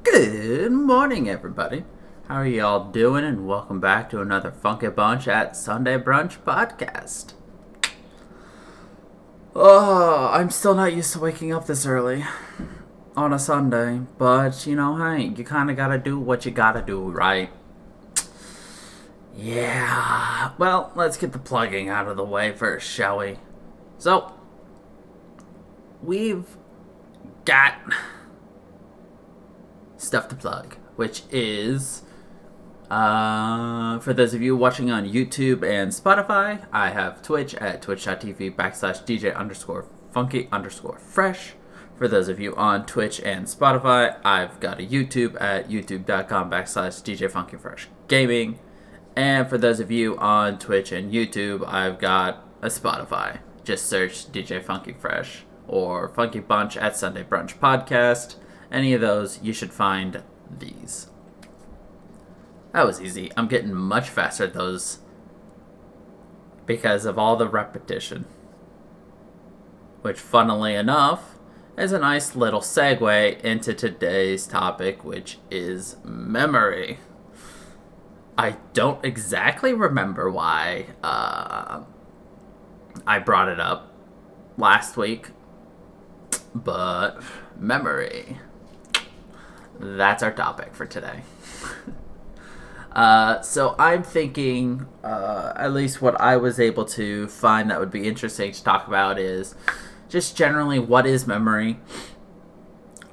Good morning, everybody. How are y'all doing? And welcome back to another funky bunch at Sunday Brunch Podcast. Oh, I'm still not used to waking up this early on a Sunday, but hey, you kind of gotta do what you gotta do, right? Yeah, well, let's get the plugging out of the way first, shall we? So, we've got stuff to plug, which is, for those of you watching on YouTube and Spotify, I have Twitch at twitch.tv/DJ_funky_fresh. For those of you on Twitch and Spotify, I've got a YouTube at youtube.com/DJFunkyFreshGaming. And for those of you on Twitch and YouTube, I've got a Spotify. Just search DJ Funky Fresh or Funky Bunch at Sunday Brunch Podcast. Any of those, you should find these. That was easy. I'm getting much faster at those because of all the repetition. Which, funnily enough, is a nice little segue into today's topic, which is memory. I don't exactly remember why I brought it up last week, but memory. That's our topic for today. So I'm thinking, at least what I was able to find that would be interesting to talk about is just generally what is memory,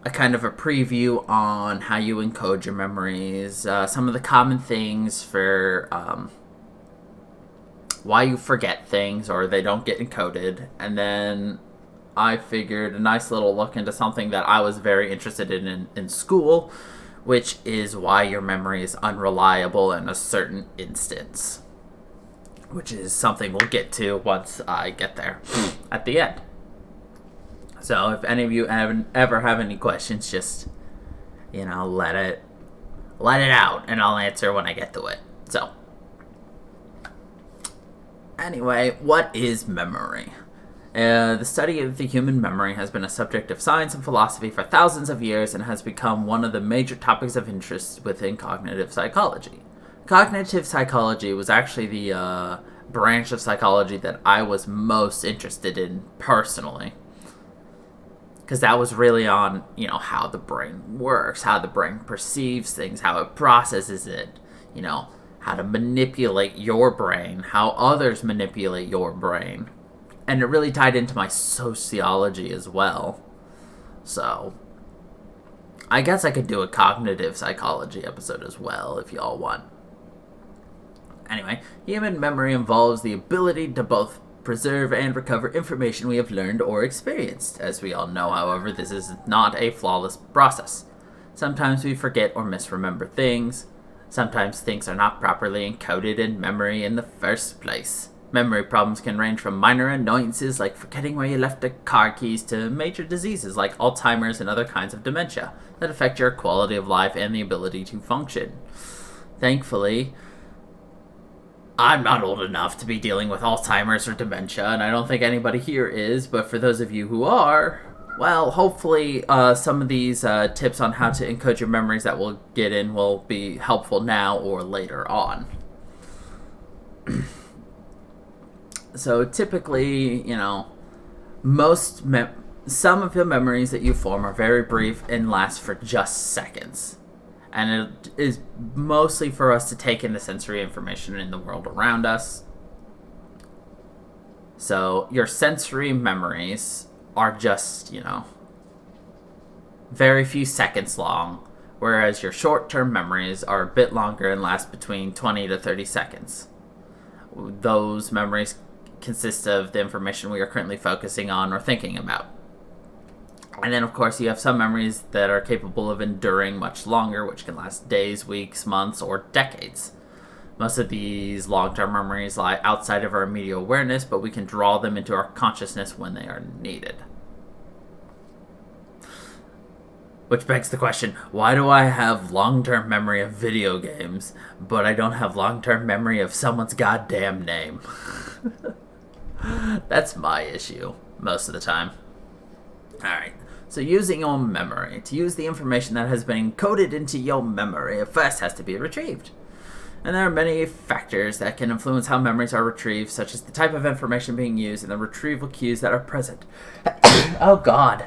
a kind of a preview on how you encode your memories, some of the common things for why you forget things or they don't get encoded, and then I figured a nice little look into something that I was very interested in school, which is why your memory is unreliable in a certain instance, which is something we'll get to once I get there at the end. So if any of you ever have any questions, just, let it out, and I'll answer when I get to it. So, anyway, what is memory? The study of the human memory has been a subject of science and philosophy for thousands of years and has become one of the major topics of interest within cognitive psychology. Cognitive psychology was actually the branch of psychology that I was most interested in personally, because that was really on, how the brain works, how the brain perceives things, how it processes it, how to manipulate your brain, how others manipulate your brain. And it really tied into my sociology as well. So, I guess I could do a cognitive psychology episode as well if y'all want. Anyway, human memory involves the ability to both preserve and recover information we have learned or experienced. As we all know, however, this is not a flawless process. Sometimes we forget or misremember things. Sometimes things are not properly encoded in memory in the first place. Memory problems can range from minor annoyances like forgetting where you left the car keys to major diseases like Alzheimer's and other kinds of dementia that affect your quality of life and the ability to function. Thankfully, I'm not old enough to be dealing with Alzheimer's or dementia, and I don't think anybody here is, but for those of you who are, well, hopefully some of these tips on how to encode your memories that we'll get in will be helpful now or later on. So typically, some of the memories that you form are very brief and last for just seconds. And it is mostly for us to take in the sensory information in the world around us. So your sensory memories are just, very few seconds long, whereas your short-term memories are a bit longer and last between 20 to 30 seconds. Those memories consist of the information we are currently focusing on or thinking about. And then, of course, you have some memories that are capable of enduring much longer, which can last days, weeks, months, or decades. Most of these long-term memories lie outside of our immediate awareness, but we can draw them into our consciousness when they are needed. Which begs the question, why do I have long-term memory of video games, but I don't have long-term memory of someone's goddamn name? That's my issue, most of the time. Alright, So using your memory, to use the information that has been encoded into your memory, it first has to be retrieved. And there are many factors that can influence how memories are retrieved, such as the type of information being used and the retrieval cues that are present. Oh God.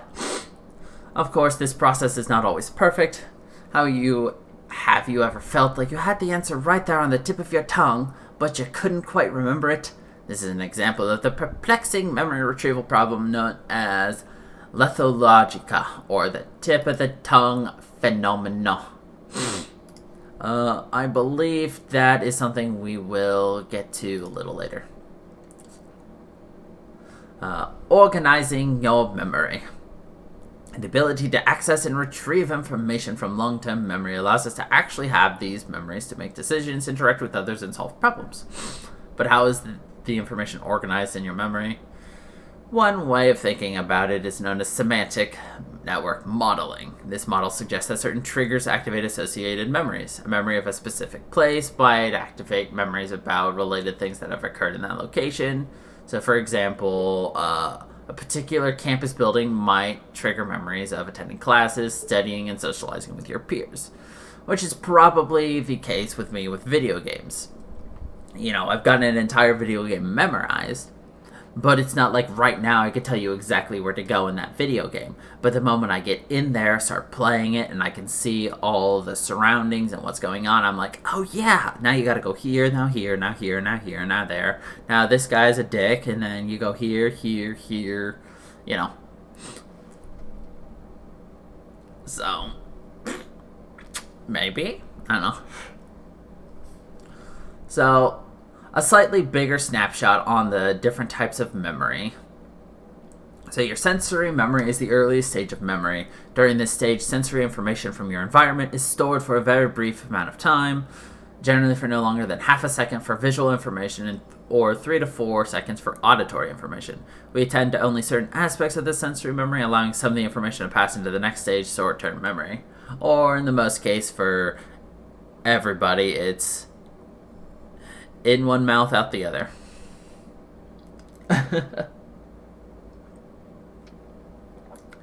Of course, this process is not always perfect. Have you ever felt like you had the answer right there on the tip of your tongue, but you couldn't quite remember it? This is an example of the perplexing memory retrieval problem known as lithologica, or the tip of the tongue phenomenon. I believe that is something we will get to a little later. Organizing your memory. The ability to access and retrieve information from long-term memory allows us to actually have these memories to make decisions, interact with others, and solve problems. But how is the information organized in your memory? One way of thinking about it is known as semantic network modeling. This model suggests that certain triggers activate associated memories. A memory of a specific place might activate memories about related things that have occurred in that location. So, for example, a particular campus building might trigger memories of attending classes, studying, and socializing with your peers, which is probably the case with me with video games. I've gotten an entire video game memorized, but it's not like right now I could tell you exactly where to go in that video game. But the moment I get in there, start playing it, and I can see all the surroundings and what's going on, I'm like, oh yeah, now you gotta go here, now here, now here, now here, now there. Now this guy's a dick, and then you go here, here, here, So, maybe? I don't know. So, a slightly bigger snapshot on the different types of memory. So your sensory memory is the earliest stage of memory. During this stage, sensory information from your environment is stored for a very brief amount of time, generally for no longer than half a second for visual information or 3 to 4 seconds for auditory information. We attend to only certain aspects of the sensory memory, allowing some of the information to pass into the next stage, short-term memory. Or in the most case for everybody, it's in one mouth, out the other.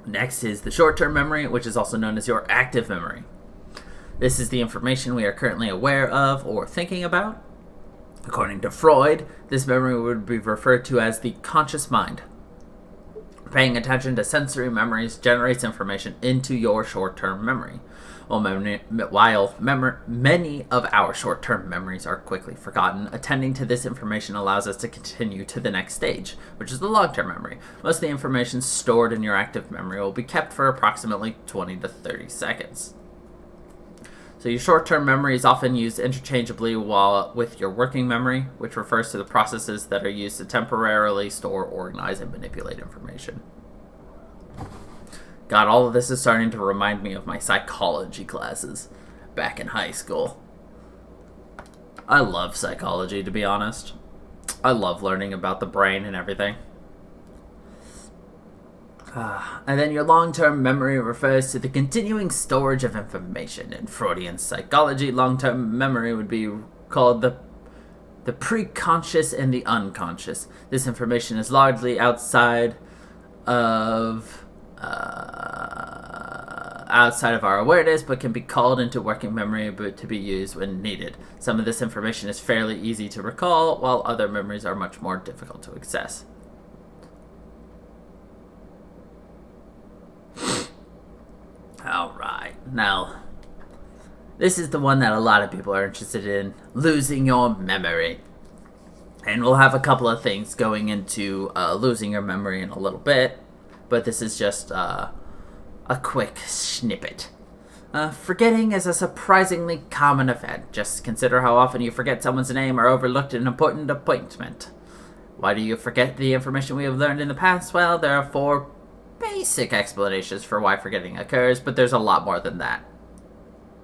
Next is the short-term memory, which is also known as your active memory. This is the information we are currently aware of or thinking about. According to Freud, this memory would be referred to as the conscious mind. Paying attention to sensory memories generates information into your short-term memory. While many of our short-term memories are quickly forgotten, attending to this information allows us to continue to the next stage, which is the long-term memory. Most of the information stored in your active memory will be kept for approximately 20 to 30 seconds. So your short-term memory is often used interchangeably with your working memory, which refers to the processes that are used to temporarily store, organize, and manipulate information. God, all of this is starting to remind me of my psychology classes back in high school. I love psychology, to be honest. I love learning about the brain and everything. And then your long-term memory refers to the continuing storage of information. In Freudian psychology, long-term memory would be called the preconscious and the unconscious. This information is largely outside of our awareness, but can be called into working memory to be used when needed. Some of this information is fairly easy to recall, while other memories are much more difficult to access. Alright, now, this is the one that a lot of people are interested in, losing your memory. And we'll have a couple of things going into losing your memory in a little bit, but this is just a quick snippet. Forgetting is a surprisingly common event. Just consider how often you forget someone's name or overlooked an important appointment. Why do you forget the information we have learned in the past? Well, there are 4 basic explanations for why forgetting occurs, but there's a lot more than that.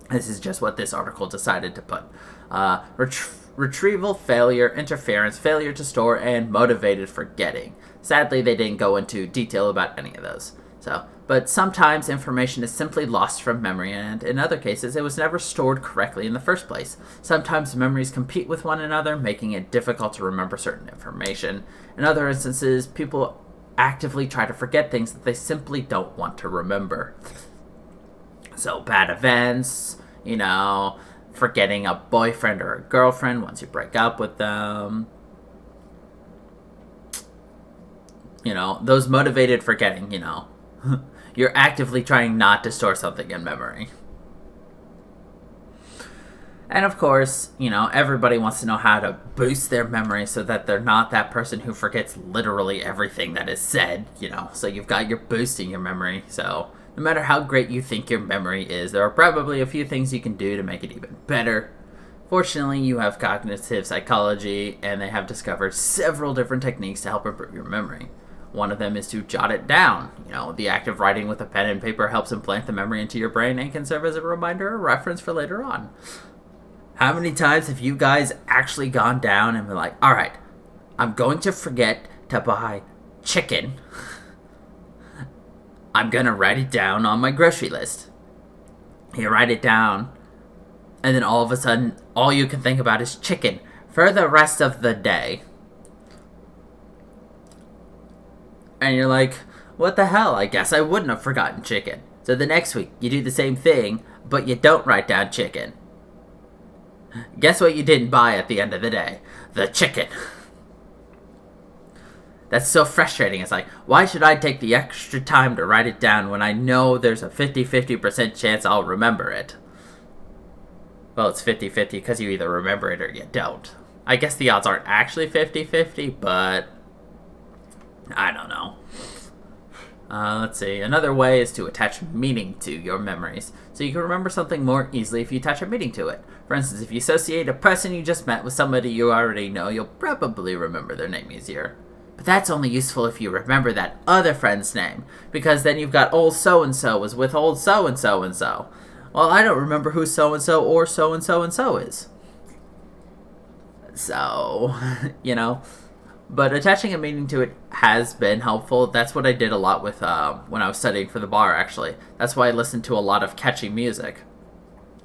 This is just what this article decided to put. Retrieval failure, interference, failure to store, and motivated forgetting. Sadly, they didn't go into detail about any of those. But sometimes information is simply lost from memory, and in other cases, it was never stored correctly in the first place. Sometimes memories compete with one another, making it difficult to remember certain information. In other instances, people actively try to forget things that they simply don't want to remember. So bad events, forgetting a boyfriend or a girlfriend once you break up with them. Those motivated forgetting, you're actively trying not to store something in memory. And of course, everybody wants to know how to boost their memory so that they're not that person who forgets literally everything that is said, So you've got your boosting your memory. So no matter how great you think your memory is, there are probably a few things you can do to make it even better. Fortunately, you have cognitive psychology, and they have discovered several different techniques to help improve your memory. One of them is to jot it down. The act of writing with a pen and paper helps implant the memory into your brain and can serve as a reminder or reference for later on. How many times have you guys actually gone down and been like, all right, I'm going to forget to buy chicken. I'm going to write it down on my grocery list. You write it down, and then all of a sudden, all you can think about is chicken for the rest of the day. And you're like, what the hell? I guess I wouldn't have forgotten chicken. So the next week, you do the same thing, but you don't write down chicken. Guess what you didn't buy at the end of the day? The chicken. That's so frustrating. It's like, why should I take the extra time to write it down when I know there's a 50% chance I'll remember it? Well, it's 50-50 because you either remember it or you don't. I guess the odds aren't actually 50-50, but I don't know. Let's see. Another way is to attach meaning to your memories. So you can remember something more easily if you attach a meaning to it. For instance, if you associate a person you just met with somebody you already know, you'll probably remember their name easier. But that's only useful if you remember that other friend's name, because then you've got old so-and-so was with old so-and-so and so. Well, I don't remember who so-and-so or so-and-so and so is. So, But attaching a meaning to it has been helpful. That's what I did a lot with when I was studying for the bar, actually. That's why I listened to a lot of catchy music.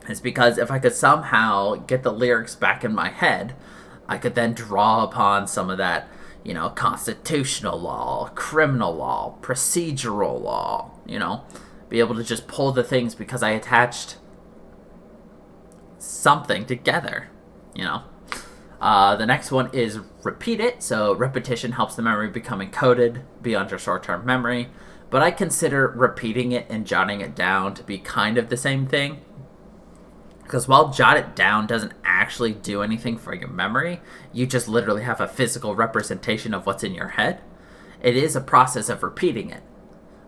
It's because if I could somehow get the lyrics back in my head, I could then draw upon some of that, constitutional law, criminal law, procedural law, be able to just pull the things because I attached something together, The next one is repeat it. So repetition helps the memory become encoded beyond your short-term memory. But I consider repeating it and jotting it down to be kind of the same thing. Because while jot it down doesn't actually do anything for your memory, you just literally have a physical representation of what's in your head. It is a process of repeating it.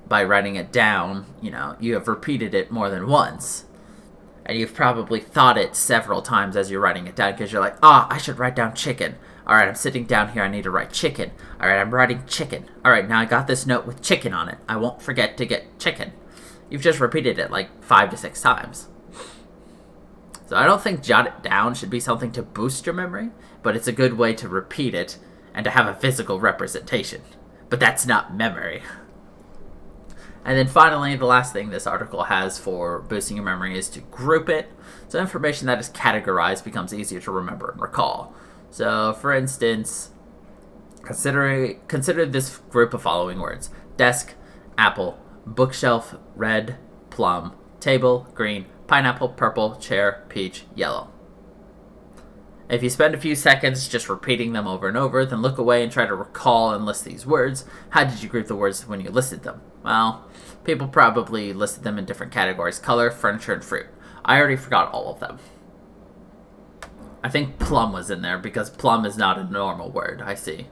By writing it down, you have repeated it more than once. And you've probably thought it several times as you're writing it down because you're like, I should write down chicken. All right, I'm sitting down here. I need to write chicken. All right, I'm writing chicken. All right, now I got this note with chicken on it. I won't forget to get chicken. You've just repeated it like 5 to 6 times. So I don't think jot it down should be something to boost your memory, but it's a good way to repeat it and to have a physical representation. But that's not memory. And then finally, the last thing this article has for boosting your memory is to group it. So information that is categorized becomes easier to remember and recall. So for instance, consider this group of following words: desk, apple, bookshelf, red, plum, table, green, pineapple, purple, chair, peach, yellow. If you spend a few seconds just repeating them over and over, then look away and try to recall and list these words. How did you group the words when you listed them? Well, people probably listed them in different categories: color, furniture, and fruit. I already forgot all of them. I think plum was in there because plum is not a normal word. I see.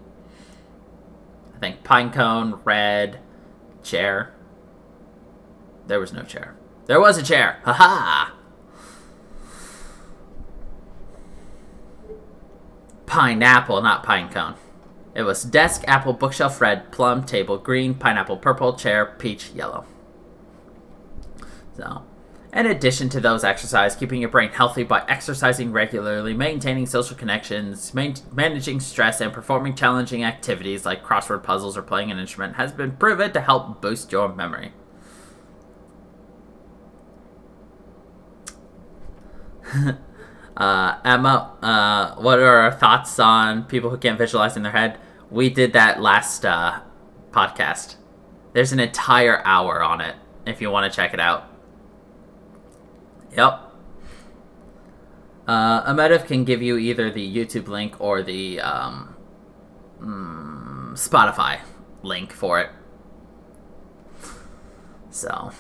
I think pine cone, red, chair. There was no chair. There was a chair. Ha-ha! Pineapple, not pine cone. It was desk, apple, bookshelf, red, plum, table, green, pineapple, purple, chair, peach, yellow. So, in addition to those exercises, keeping your brain healthy by exercising regularly, maintaining social connections, managing stress, and performing challenging activities like crossword puzzles or playing an instrument has been proven to help boost your memory. Emma, what are our thoughts on people who can't visualize in their head? We did that last podcast. There's an entire hour on it if you want to check it out. Yep. Amedev can give you either the YouTube link or the Spotify link for it. So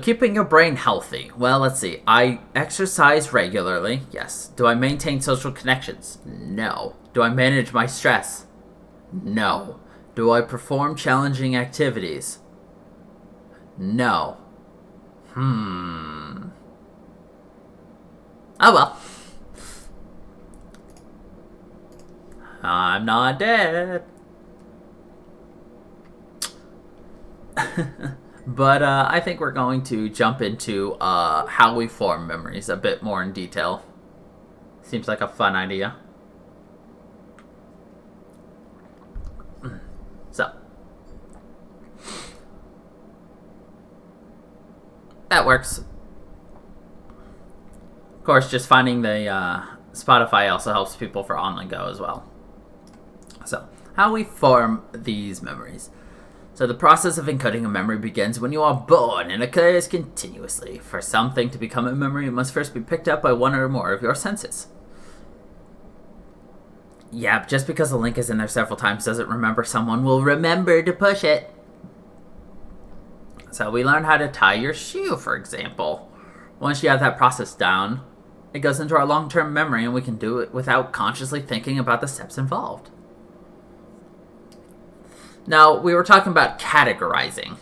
keeping your brain healthy. Well, let's see. I exercise regularly. Yes. Do I maintain social connections? No. Do I manage my stress? No. Do I perform challenging activities? No. Oh well. I'm not dead. But I think we're going to jump into how we form memories a bit more in detail. Seems like a fun idea. So, that works. Of course, just finding the Spotify also helps people for on the go as well. So, how we form these memories. So the process of encoding a memory begins when you are born and occurs continuously. For something to become a memory, it must first be picked up by one or more of your senses. Yeah, just because a link is in there several times doesn't remember someone will remember to push it. So we learn how to tie your shoe, for example. Once you have that process down, it goes into our long-term memory and we can do it without consciously thinking about the steps involved. Now, we were talking about categorizing.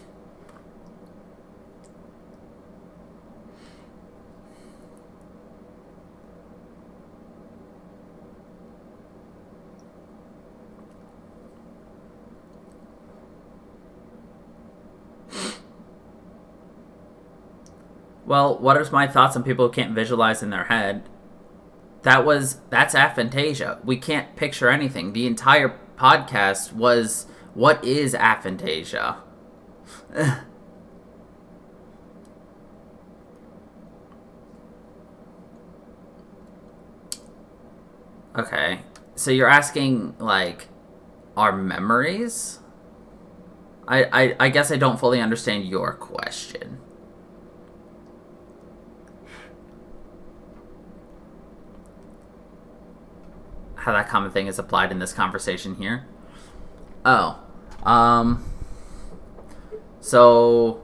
Well, what are my thoughts on people who can't visualize in their head? That's aphantasia. We can't picture anything. The entire podcast was, what is aphantasia? Okay, so you're asking, like, our memories? I guess I don't fully understand your question. How that common thing is applied in this conversation here. Oh. So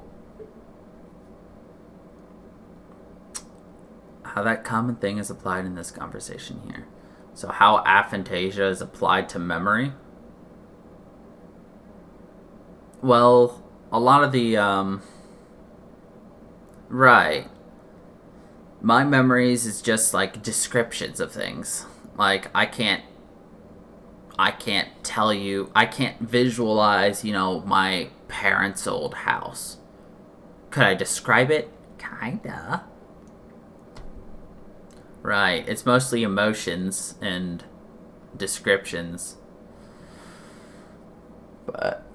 how that common thing is applied in this conversation here. So how aphantasia is applied to memory. Well, a lot of the, right. My memories is just like descriptions of things. Like, I can't tell you, I can't visualize, my parents' old house. Could I describe it? Kinda. Right, it's mostly emotions and descriptions. But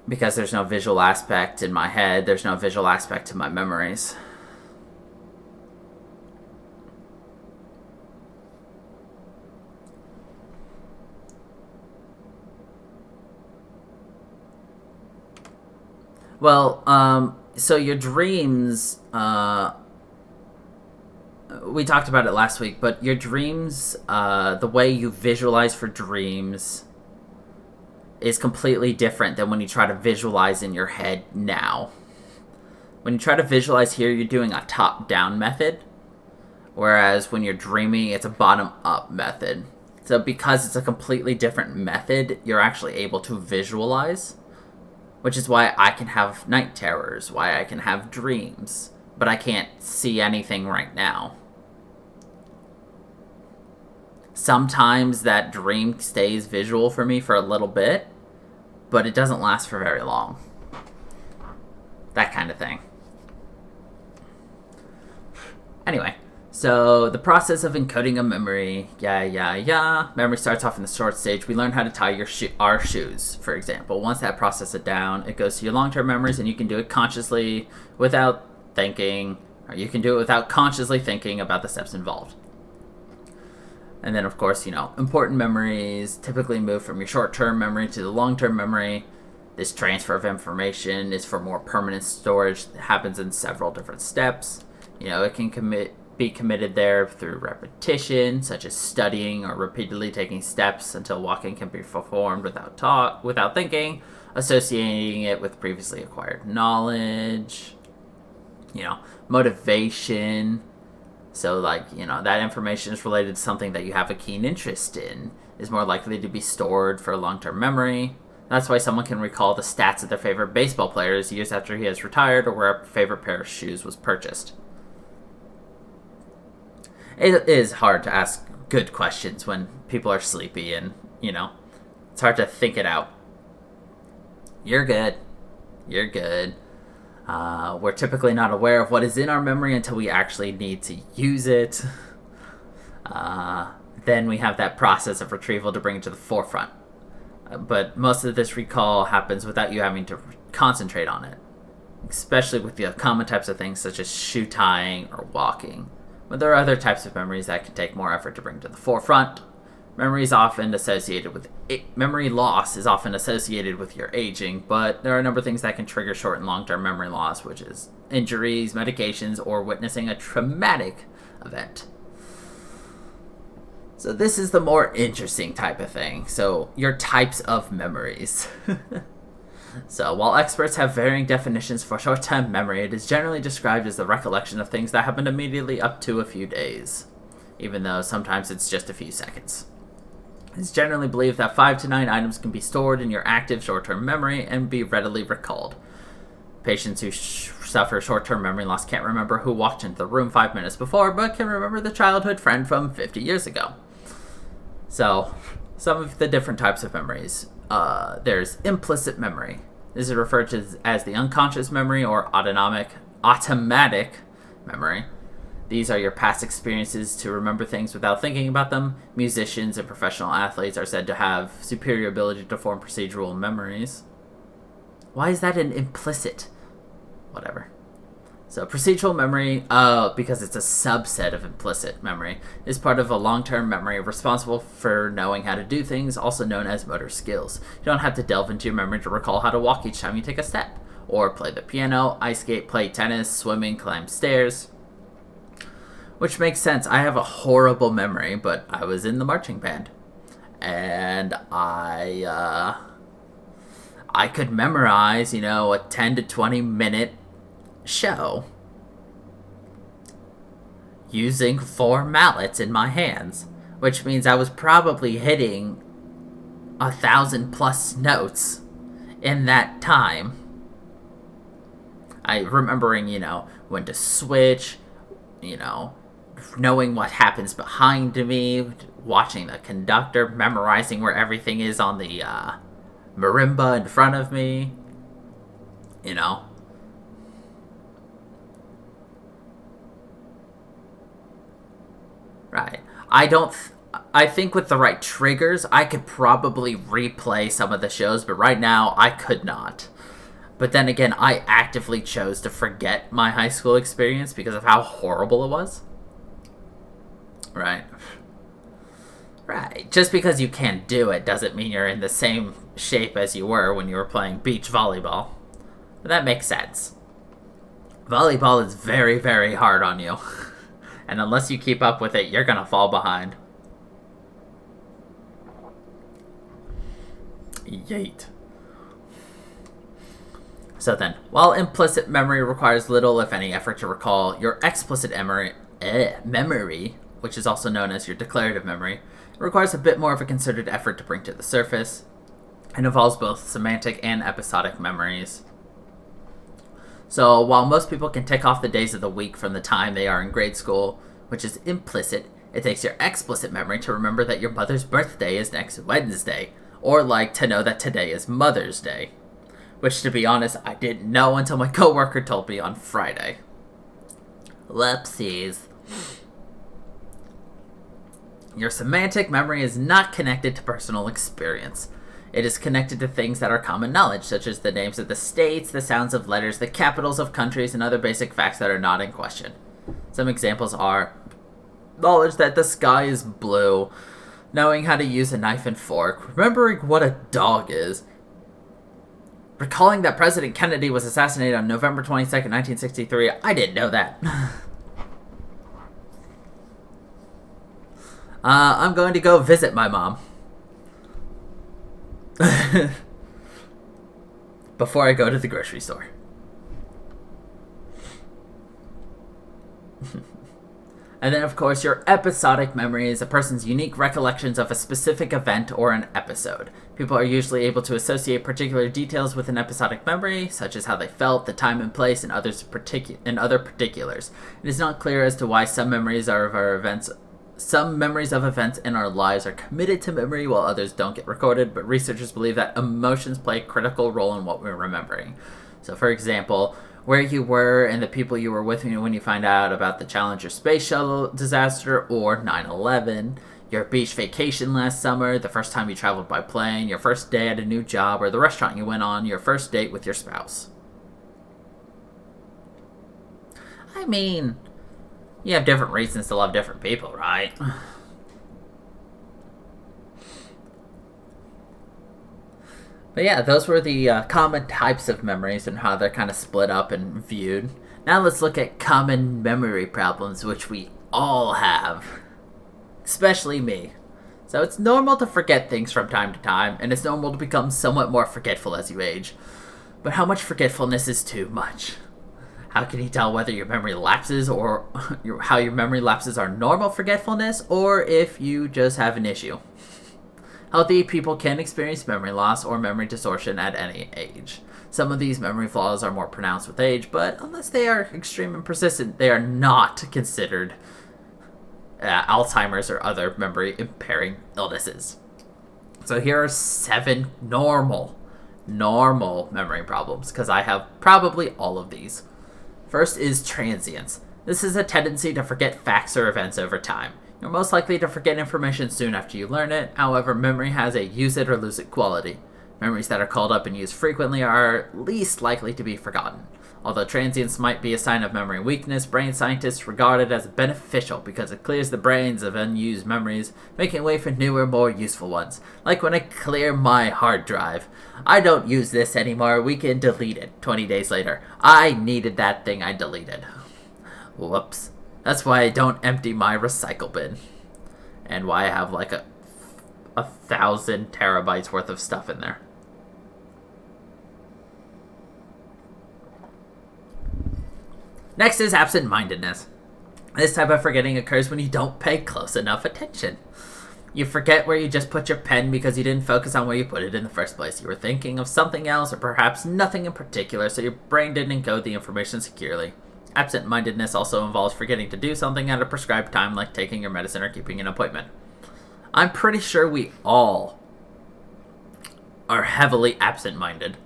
because there's no visual aspect in my head, there's no visual aspect to my memories. Well, so your dreams, we talked about it last week, but your dreams, the way you visualize for dreams is completely different than when you try to visualize in your head now. When you try to visualize here, you're doing a top-down method, whereas when you're dreaming, it's a bottom-up method. So because it's a completely different method, you're actually able to visualize. Which is why I can have night terrors, why I can have dreams, but I can't see anything right now. Sometimes that dream stays visual for me for a little bit, but it doesn't last for very long. That kind of thing. Anyway, so the process of encoding a memory, Memory starts off in the storage stage. We learn how to tie our shoes, for example. Once that process is down, it goes to your long-term memories, and you can do it consciously without thinking, or you can do it without consciously thinking about the steps involved. And then, of course, important memories typically move from your short-term memory to the long-term memory. This transfer of information is for more permanent storage that happens in several different steps. It can be committed there through repetition, such as studying or repeatedly taking steps until walking can be performed without thinking, associating it with previously acquired knowledge, motivation. So, that information is related to something that you have a keen interest in, is more likely to be stored for long-term memory. That's why someone can recall the stats of their favorite baseball players years after he has retired or where a favorite pair of shoes was purchased. It is hard to ask good questions when people are sleepy and, it's hard to think it out. You're good. We're typically not aware of what is in our memory until we actually need to use it. Then we have that process of retrieval to bring it to the forefront. But most of this recall happens without you having to concentrate on it, especially with the common types of things such as shoe tying or walking. But there are other types of memories that can take more effort to bring to the forefront. Memory loss is often associated with your aging, but there are a number of things that can trigger short and long-term memory loss, which is injuries, medications, or witnessing a traumatic event. So this is the more interesting type of thing. So your types of memories. So while experts have varying definitions for short-term memory, it is generally described as the recollection of things that happened immediately up to a few days, even though sometimes it's just a few seconds. It's generally believed that 5 to 9 items can be stored in your active short-term memory and be readily recalled. Patients who suffer short-term memory loss can't remember who walked into the room 5 minutes before, but can remember the childhood friend from 50 years ago. So, some of the different types of memories. There's implicit memory. This is referred to as the unconscious memory or automatic memory. These are your past experiences to remember things without thinking about them. Musicians and professional athletes are said to have superior ability to form procedural memories. Why is that an implicit? Whatever. So procedural memory, because it's a subset of implicit memory, is part of a long-term memory responsible for knowing how to do things, also known as motor skills. You don't have to delve into your memory to recall how to walk each time you take a step, or play the piano, ice skate, play tennis, swimming, climb stairs. Which makes sense. I have a horrible memory, but I was in the marching band. And I could memorize, a 10 to 20 minute show using 4 mallets in my hands, which means I was probably hitting 1,000+ notes in that time. Remembering, when to switch, knowing what happens behind me, watching the conductor, memorizing where everything is on the marimba in front of me, Right. I think with the right triggers, I could probably replay some of the shows, but right now, I could not. But then again, I actively chose to forget my high school experience because of how horrible it was. Right. Just because you can't do it doesn't mean you're in the same shape as you were when you were playing beach volleyball. But that makes sense. Volleyball is very, very hard on you. And unless you keep up with it, you're going to fall behind. Yeet. So then, while implicit memory requires little, if any, effort to recall, your explicit memory, which is also known as your declarative memory, requires a bit more of a concerted effort to bring to the surface. It involves both semantic and episodic memories. So while most people can tick off the days of the week from the time they are in grade school, which is implicit, it takes your explicit memory to remember that your mother's birthday is next Wednesday, or to know that today is Mother's Day. Which, to be honest, I didn't know until my coworker told me on Friday. Whoopsies. Your semantic memory is not connected to personal experience. It is connected to things that are common knowledge, such as the names of the states, the sounds of letters, the capitals of countries, and other basic facts that are not in question. Some examples are knowledge that the sky is blue, knowing how to use a knife and fork, remembering what a dog is, recalling that President Kennedy was assassinated on November 22nd, 1963. I didn't know that. I'm going to go visit my mom. Before I go to the grocery store. And then, of course, your episodic memory is a person's unique recollections of a specific event or an episode. People are usually able to associate particular details with an episodic memory, such as how they felt, the time and place, and other particulars. It is not clear as to why some memories of events in our lives are committed to memory while others don't get recorded, but researchers believe that emotions play a critical role in what we're remembering. So, for example, where you were and the people you were with when you find out about the Challenger space shuttle disaster or 9/11, your beach vacation last summer, the first time you traveled by plane, your first day at a new job, or the restaurant you went on, your first date with your spouse. I mean, you have different reasons to love different people, right? But yeah, those were the common types of memories and how they're kind of split up and viewed. Now let's look at common memory problems, which we all have. Especially me. So it's normal to forget things from time to time, and it's normal to become somewhat more forgetful as you age. But how much forgetfulness is too much? How can you tell whether your memory lapses or how your memory lapses are normal forgetfulness or if you just have an issue? Healthy people can experience memory loss or memory distortion at any age. Some of these memory flaws are more pronounced with age, but unless they are extreme and persistent, they are not considered Alzheimer's or other memory impairing illnesses. So here are 7 normal memory problems, because I have probably all of these. First is transience. This is a tendency to forget facts or events over time. You're most likely to forget information soon after you learn it. However, memory has a use it or lose it quality. Memories that are called up and used frequently are least likely to be forgotten. Although transience might be a sign of memory weakness, brain scientists regard it as beneficial because it clears the brains of unused memories, making way for newer, more useful ones. Like when I clear my hard drive. I don't use this anymore, we can delete it 20 days later. I needed that thing I deleted. Whoops. That's why I don't empty my recycle bin. And why I have like a 1,000 terabytes worth of stuff in there. Next is absent-mindedness. This type of forgetting occurs when you don't pay close enough attention. You forget where you just put your pen because you didn't focus on where you put it in the first place. You were thinking of something else or perhaps nothing in particular, so your brain didn't encode the information securely. Absent-mindedness also involves forgetting to do something at a prescribed time, like taking your medicine or keeping an appointment. I'm pretty sure we all are heavily absent-minded.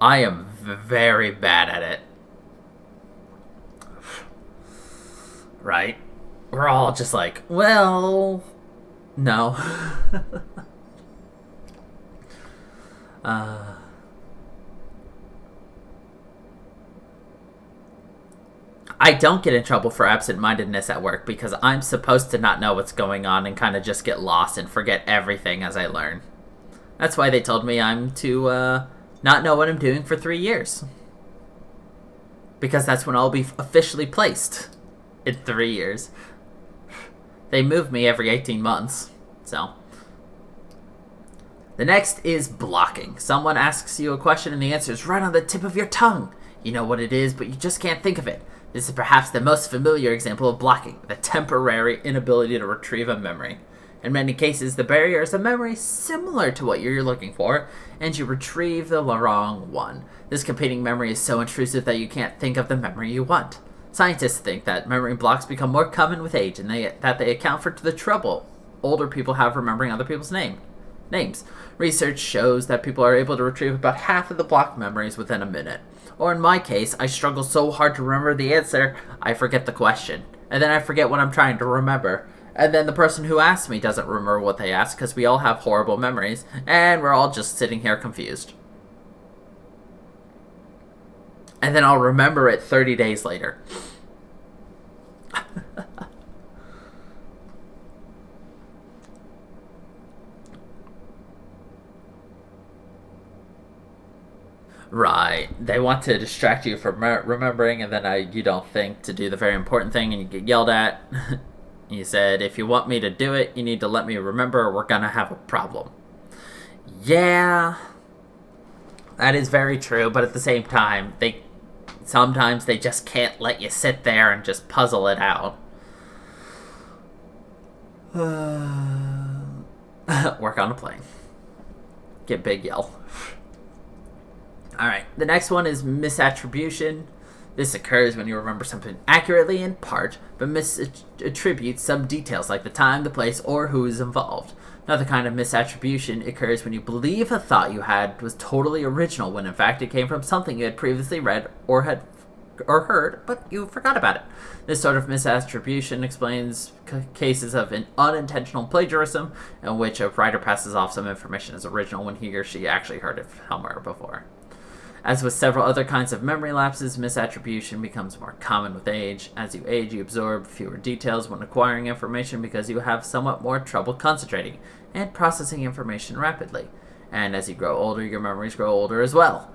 I am very bad at it. Right? We're all just like, well, no. I don't get in trouble for absent-mindedness at work because I'm supposed to not know what's going on and kind of just get lost and forget everything as I learn. That's why they told me I'm to not know what I'm doing for 3 years. Because that's when I'll be officially placed in 3 years. They move me every 18 months, so. The next is blocking. Someone asks you a question and the answer is right on the tip of your tongue. You know what it is, but you just can't think of it. This is perhaps the most familiar example of blocking, the temporary inability to retrieve a memory. In many cases, the barrier is a memory similar to what you're looking for, and you retrieve the wrong one. This competing memory is so intrusive that you can't think of the memory you want. Scientists think that memory blocks become more common with age, and that they account for the trouble older people have remembering other people's names. Research shows that people are able to retrieve about half of the blocked memories within a minute. Or in my case, I struggle so hard to remember the answer, I forget the question. And then I forget what I'm trying to remember. And then the person who asked me doesn't remember what they asked because we all have horrible memories, and we're all just sitting here confused. And then I'll remember it 30 days later. they want to distract you from remembering, and then you don't think to do the very important thing, and you get yelled at. You said, if you want me to do it, you need to let me remember, or we're gonna have a problem. Yeah, that is very true, but at the same time, sometimes they just can't let you sit there and just puzzle it out. Work on a plane. Get big, yell. Alright, the next one is misattribution. This occurs when you remember something accurately in part, but misattribute some details like the time, the place, or who is involved. Another kind of misattribution occurs when you believe a thought you had was totally original, when in fact it came from something you had previously read or heard, but you forgot about it. This sort of misattribution explains cases of an unintentional plagiarism, in which a writer passes off some information as original when he or she actually heard it somewhere before. As with several other kinds of memory lapses, misattribution becomes more common with age. As you age, you absorb fewer details when acquiring information because you have somewhat more trouble concentrating and processing information rapidly. And as you grow older, your memories grow older as well.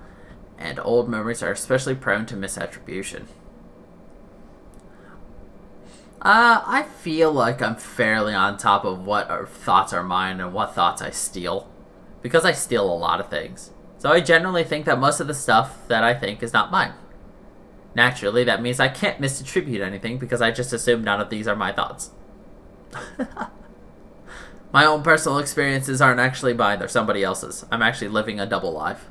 And old memories are especially prone to misattribution. I feel like I'm fairly on top of what thoughts are mine and what thoughts I steal, because I steal a lot of things. So I generally think that most of the stuff that I think is not mine. Naturally, that means I can't misattribute anything because I just assume none of these are my thoughts. My own personal experiences aren't actually mine, they're somebody else's. I'm actually living a double life.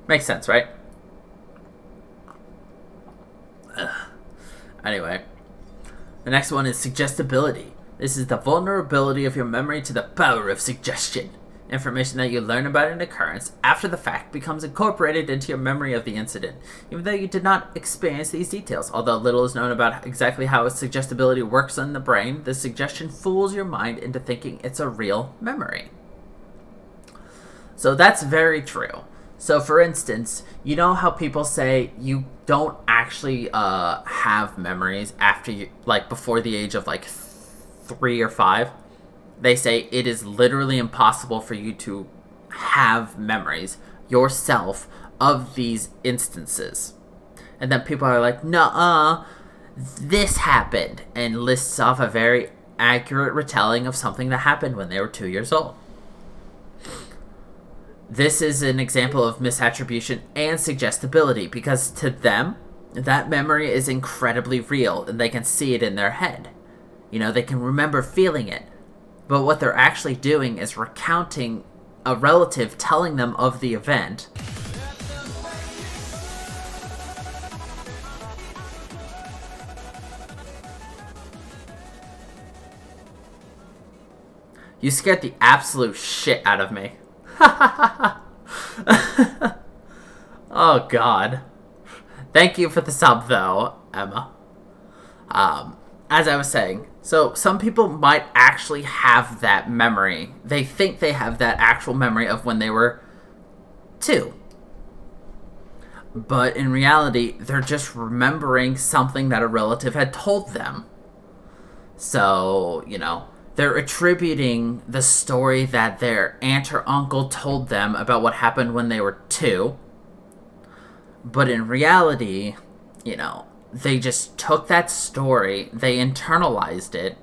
Makes sense, right? Anyway, the next one is suggestibility. This is the vulnerability of your memory to the power of suggestion. Information that you learn about an occurrence after the fact becomes incorporated into your memory of the incident, even though you did not experience these details. Although little is known about exactly how suggestibility works in the brain, the suggestion fools your mind into thinking it's a real memory. So that's very true. So for instance, you know how people say you don't actually have memories after you, like, before the age of 3 or 5? They say it is literally impossible for you to have memories yourself of these instances. And then people are like, nuh-uh, this happened, and lists off a very accurate retelling of something that happened when they were 2 years old. This is an example of misattribution and suggestibility, because to them, that memory is incredibly real, and they can see it in their head. They can remember feeling it. But what they're actually doing is recounting a relative telling them of the event. You scared the absolute shit out of me. Oh, God. Thank you for the sub, though, Emma. As I was saying, so some people might actually have that memory. They think they have that actual memory of when they were 2. But in reality, they're just remembering something that a relative had told them. So, they're attributing the story that their aunt or uncle told them about what happened when they were 2. But in reality, they just took that story, they internalized it,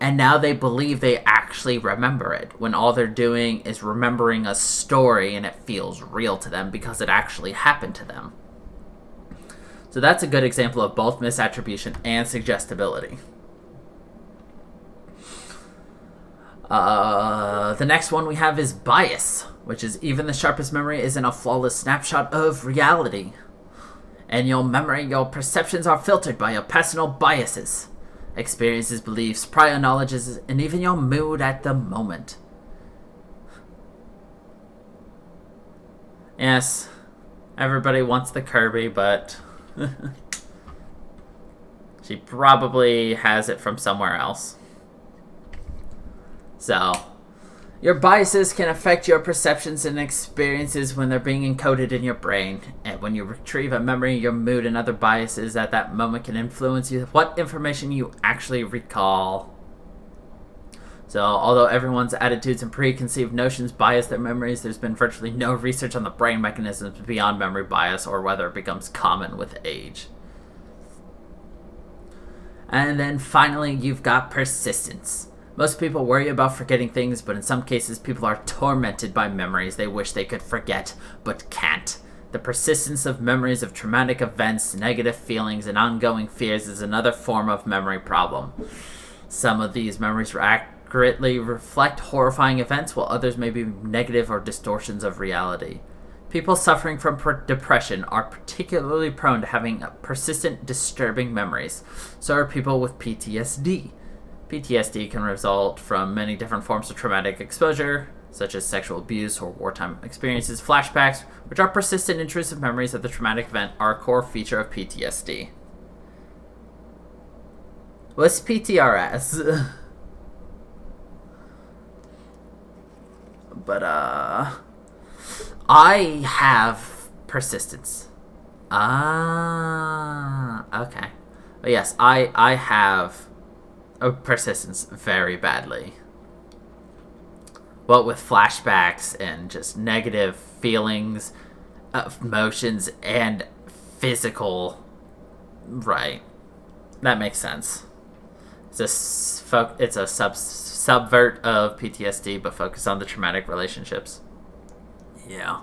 and now they believe they actually remember it, when all they're doing is remembering a story and it feels real to them because it actually happened to them. So that's a good example of both misattribution and suggestibility. The next one we have is bias, which is even the sharpest memory isn't a flawless snapshot of reality. In your memory, your perceptions are filtered by your personal biases, experiences, beliefs, prior knowledges, and even your mood at the moment. Yes, everybody wants the Kirby, but she probably has it from somewhere else. So, your biases can affect your perceptions and experiences when they're being encoded in your brain. And when you retrieve a memory, your mood and other biases at that moment can influence you what information you actually recall. So, although everyone's attitudes and preconceived notions bias their memories, there's been virtually no research on the brain mechanisms beyond memory bias or whether it becomes common with age. And then finally, you've got persistence. Most people worry about forgetting things, but in some cases, people are tormented by memories they wish they could forget, but can't. The persistence of memories of traumatic events, negative feelings, and ongoing fears is another form of memory problem. Some of these memories accurately reflect horrifying events, while others may be negative or distortions of reality. People suffering from depression are particularly prone to having persistent, disturbing memories. So are people with PTSD. PTSD can result from many different forms of traumatic exposure, such as sexual abuse or wartime experiences. Flashbacks, which are persistent, intrusive memories of the traumatic event, are a core feature of PTSD. What's PTRS? But, I have persistence. Okay. But yes, I have persistence very badly. Well, with flashbacks and just negative feelings, emotions, and physical. Right. That makes sense. It's a subvert of PTSD, but focus on the traumatic relationships. Yeah.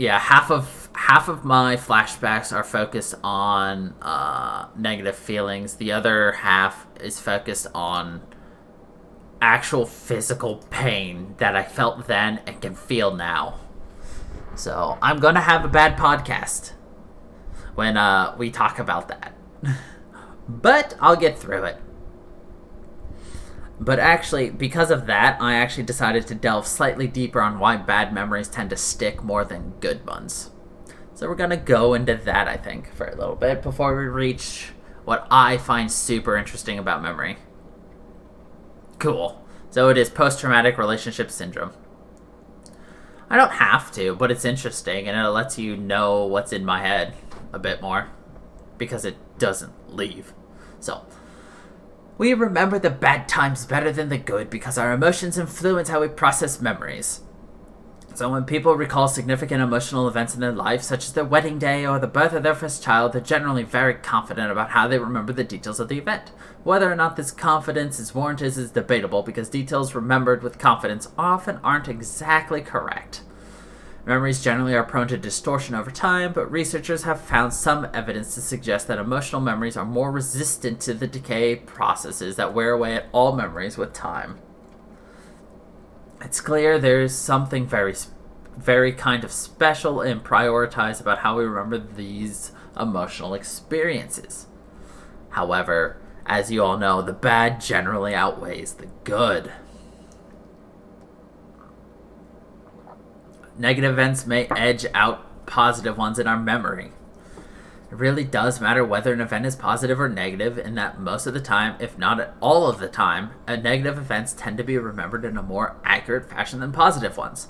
Half of my flashbacks are focused on negative feelings. The other half is focused on actual physical pain that I felt then and can feel now. So I'm gonna have a bad podcast when we talk about that. But I'll get through it. But actually, because of that, I actually decided to delve slightly deeper on why bad memories tend to stick more than good ones. So we're going to go into that, I think, for a little bit before we reach what I find super interesting about memory. Cool. So it is post-traumatic relationship syndrome. I don't have to, but it's interesting, and it lets you know what's in my head a bit more, because it doesn't leave. So, we remember the bad times better than the good because our emotions influence how we process memories. So when people recall significant emotional events in their life, such as their wedding day or the birth of their first child, they're generally very confident about how they remember the details of the event. Whether or not this confidence is warranted is debatable because details remembered with confidence often aren't exactly correct. Memories generally are prone to distortion over time, but researchers have found some evidence to suggest that emotional memories are more resistant to the decay processes that wear away at all memories with time. It's clear there's something very kind of special and prioritized about how we remember these emotional experiences. However, as you all know, the bad generally outweighs the good. Negative events may edge out positive ones in our memory. It really does matter whether an event is positive or negative, in that most of the time, if not all of the time, negative events tend to be remembered in a more accurate fashion than positive ones.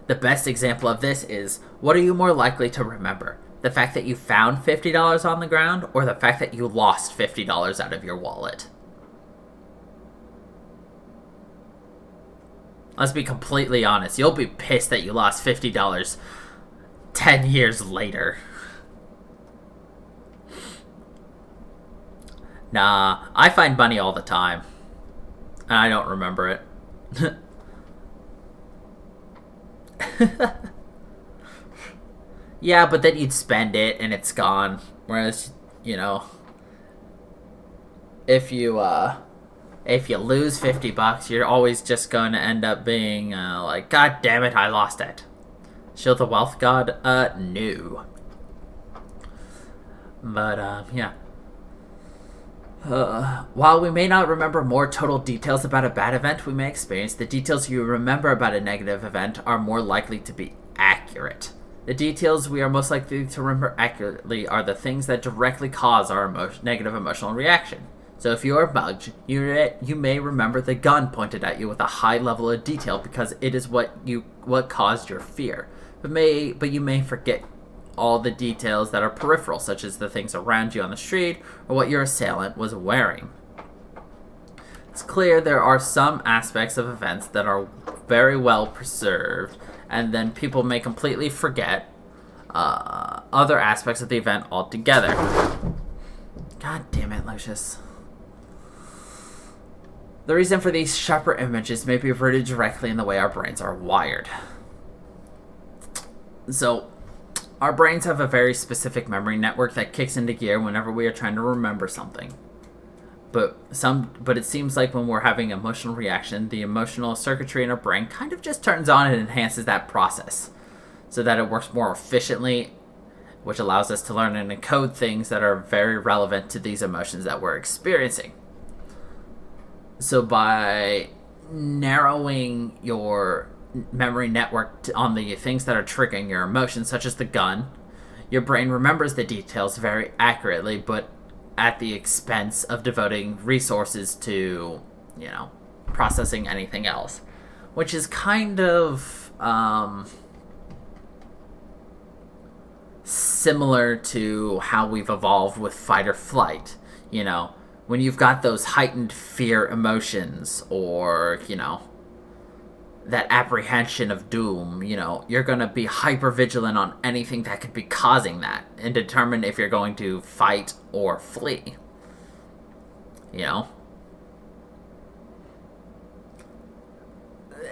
The best example of this is, what are you more likely to remember? The fact that you found $50 on the ground, or the fact that you lost $50 out of your wallet? Let's be completely honest. You'll be pissed that you lost $50 10 years later. Nah, I find money all the time. And I don't remember it. Yeah, but then you'd spend it and it's gone. Whereas, if you lose $50, you're always just going to end up being like, God damn it, I lost it. Shield the wealth god? No. But, yeah. While we may not remember more total details about a bad event we may experience, the details you remember about a negative event are more likely to be accurate. The details we are most likely to remember accurately are the things that directly cause our negative emotional reaction. So if you are bugged, you may remember the gun pointed at you with a high level of detail because it is what caused your fear. But you may forget all the details that are peripheral, such as the things around you on the street or what your assailant was wearing. It's clear there are some aspects of events that are very well preserved, and then people may completely forget other aspects of the event altogether. God damn it, Lucius. The reason for these sharper images may be rooted directly in the way our brains are wired. So, our brains have a very specific memory network that kicks into gear whenever we are trying to remember something. But it seems like when we're having an emotional reaction, the emotional circuitry in our brain kind of just turns on and enhances that process so that it works more efficiently, which allows us to learn and encode things that are very relevant to these emotions that we're experiencing. So by narrowing your memory network on the things that are triggering your emotions, such as the gun, your brain remembers the details very accurately, but at the expense of devoting resources to, processing anything else. Which is kind of similar to how we've evolved with fight or flight. When you've got those heightened fear emotions or, that apprehension of doom, you're going to be hyper vigilant on anything that could be causing that and determine if you're going to fight or flee.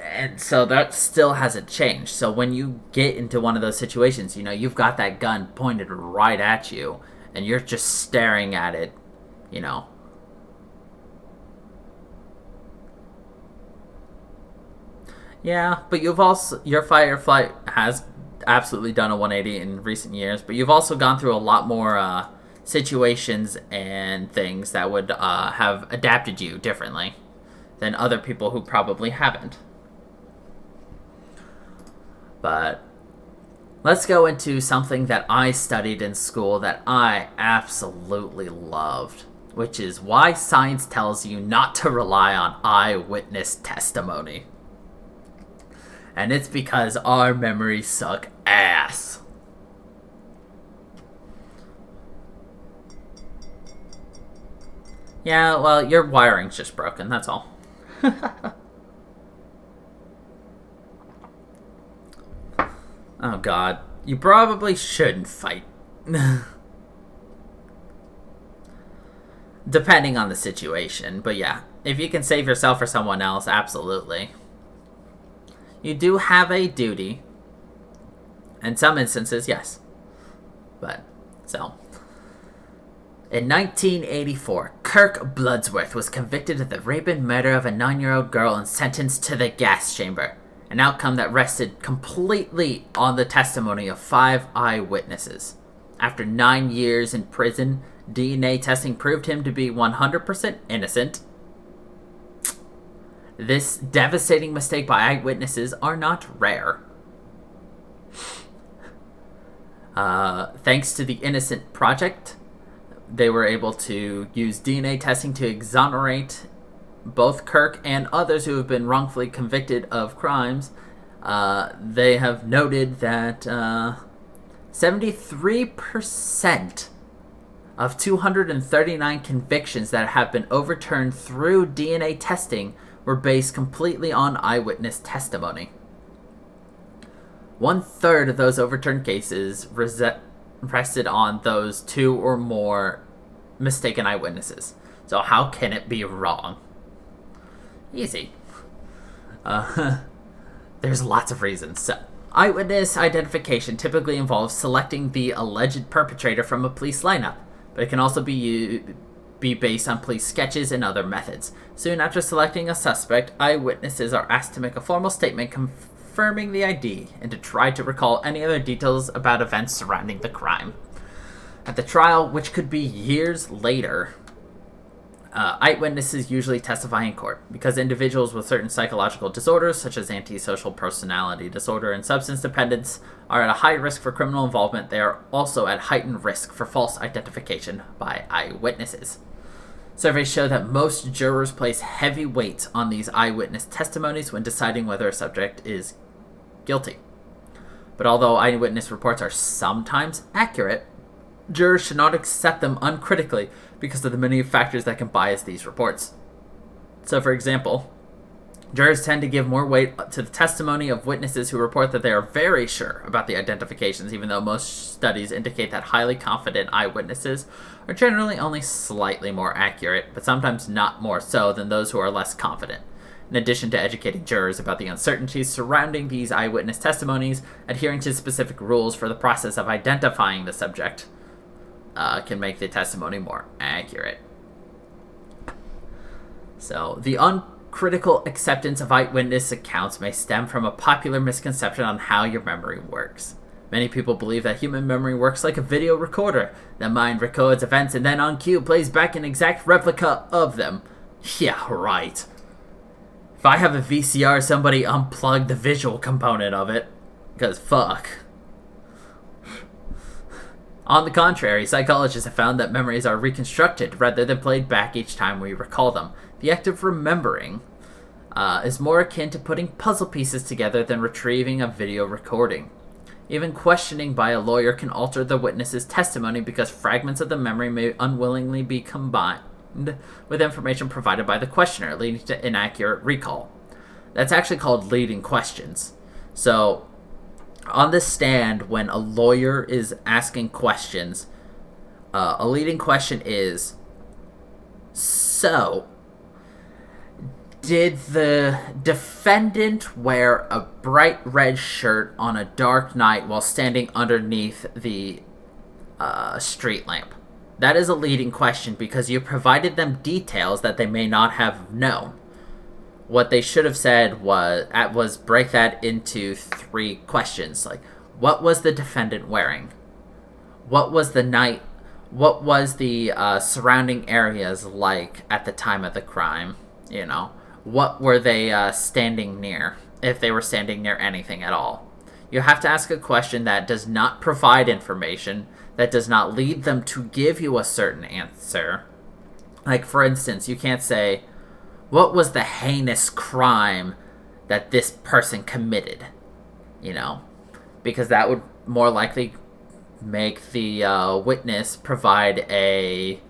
And so that still hasn't changed. So when you get into one of those situations, you've got that gun pointed right at you and you're just staring at it, Yeah, but your fight or flight has absolutely done a 180 in recent years, but you've also gone through a lot more situations and things that would have adapted you differently than other people who probably haven't. But let's go into something that I studied in school that I absolutely loved, which is why science tells you not to rely on eyewitness testimony. And it's because our memories suck ass. Yeah, well, your wiring's just broken, that's all. Oh god, you probably shouldn't fight. Depending on the situation, but yeah, if you can save yourself or someone else, absolutely. You do have a duty. In some instances, yes. But, so. In 1984, Kirk Bloodsworth was convicted of the rape and murder of a 9-year-old girl and sentenced to the gas chamber. An outcome that rested completely on the testimony of 5 eyewitnesses. After 9 years in prison, DNA testing proved him to be 100% innocent. This devastating mistake by eyewitnesses are not rare. Thanks to the Innocent Project, they were able to use DNA testing to exonerate both Kirk and others who have been wrongfully convicted of crimes. They have noted that 73% of 239 convictions that have been overturned through DNA testing were based completely on eyewitness testimony. 1/3 of those overturned cases rested on those 2 or more mistaken eyewitnesses. So how can it be wrong? Easy. There's lots of reasons. So, eyewitness identification typically involves selecting the alleged perpetrator from a police lineup, but it can also be based on police sketches and other methods. Soon after selecting a suspect, eyewitnesses are asked to make a formal statement confirming the ID and to try to recall any other details about events surrounding the crime. At the trial, which could be years later, eyewitnesses usually testify in court. Because individuals with certain psychological disorders, such as antisocial personality disorder and substance dependence, are at a high risk for criminal involvement, they are also at heightened risk for false identification by eyewitnesses. Surveys show that most jurors place heavy weight on these eyewitness testimonies when deciding whether a subject is guilty. But although eyewitness reports are sometimes accurate, jurors should not accept them uncritically because of the many factors that can bias these reports. So, for example, jurors tend to give more weight to the testimony of witnesses who report that they are very sure about the identifications, even though most studies indicate that highly confident eyewitnesses are generally only slightly more accurate, but sometimes not more so than those who are less confident. In addition to educating jurors about the uncertainties surrounding these eyewitness testimonies, adhering to specific rules for the process of identifying the subject can make the testimony more accurate. So, the uncritical acceptance of eyewitness accounts may stem from a popular misconception on how your memory works. Many people believe that human memory works like a video recorder. The mind records events and then on cue plays back an exact replica of them. Yeah, right. If I have a VCR, somebody unplugged the visual component of it. Because fuck. On the contrary, psychologists have found that memories are reconstructed rather than played back each time we recall them. The act of remembering is more akin to putting puzzle pieces together than retrieving a video recording. Even questioning by a lawyer can alter the witness's testimony because fragments of the memory may unwillingly be combined with information provided by the questioner, leading to inaccurate recall. That's actually called leading questions. So, on the stand, when a lawyer is asking questions, a leading question is, so, did the defendant wear a bright red shirt on a dark night while standing underneath the street lamp? That is a leading question because you provided them details that they may not have known. What they should have said was break that into 3 questions. Like, what was the defendant wearing? What was the night? What was the surrounding areas like at the time of the crime? You know, what were they standing near? If they were standing near anything at all. You have to ask a question that does not provide information, that does not lead them to give you a certain answer. Like, for instance, you can't say, what was the heinous crime that this person committed? You know, because that would more likely make the witness provide a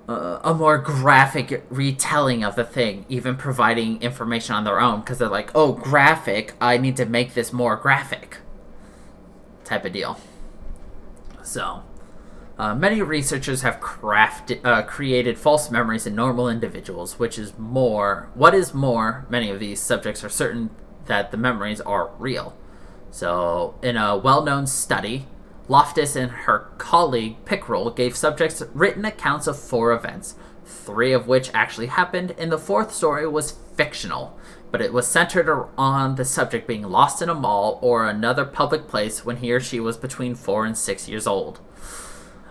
more graphic retelling of the thing, even providing information on their own, because they're like, oh, graphic, I need to make this more graphic, type of deal. So, many researchers have created false memories in normal individuals, what is more, many of these subjects are certain that the memories are real. So, in a well-known study, Loftus and her colleague Pickrell gave subjects written accounts of 4 events, 3 of which actually happened, and the 4th story was fictional, but it was centered on the subject being lost in a mall or another public place when he or she was between 4 and 6 years old.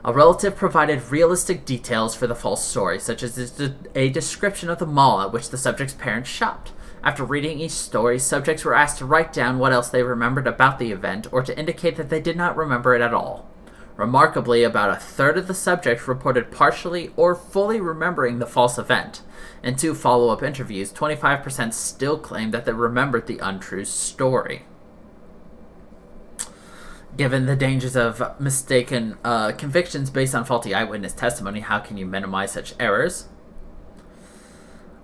A relative provided realistic details for the false story, such as a description of the mall at which the subject's parents shopped. After reading each story, subjects were asked to write down what else they remembered about the event or to indicate that they did not remember it at all. Remarkably, about a third of the subjects reported partially or fully remembering the false event. In 2 follow-up interviews, 25% still claimed that they remembered the untrue story. Given the dangers of mistaken convictions based on faulty eyewitness testimony, how can you minimize such errors?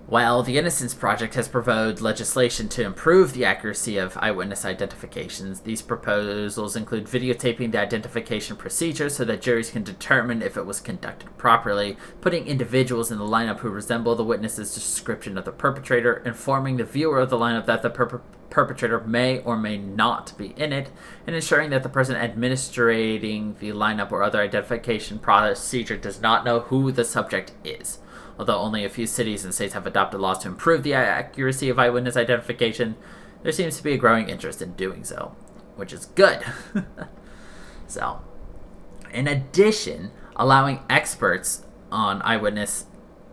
Well, the Innocence Project has proposed legislation to improve the accuracy of eyewitness identifications. These proposals include videotaping the identification procedure so that juries can determine if it was conducted properly, putting individuals in the lineup who resemble the witness's description of the perpetrator, informing the viewer of the lineup that the perpetrator may or may not be in it, and ensuring that the person administrating the lineup or other identification procedure does not know who the subject is. Although only a few cities and states have adopted laws to improve the accuracy of eyewitness identification, there seems to be a growing interest in doing so, which is good. So, in addition, allowing experts on eyewitness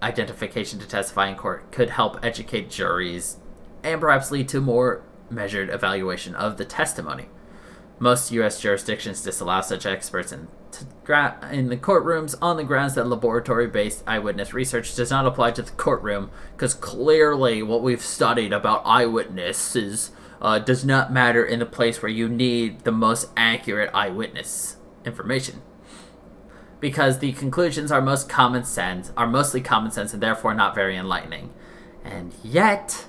identification to testify in court could help educate juries and perhaps lead to more measured evaluation of the testimony. Most U.S. jurisdictions disallow such experts in the courtrooms on the grounds that laboratory-based eyewitness research does not apply to the courtroom, because clearly what we've studied about eyewitnesses does not matter in the place where you need the most accurate eyewitness information. because the conclusions are mostly common sense and therefore not very enlightening. And yet,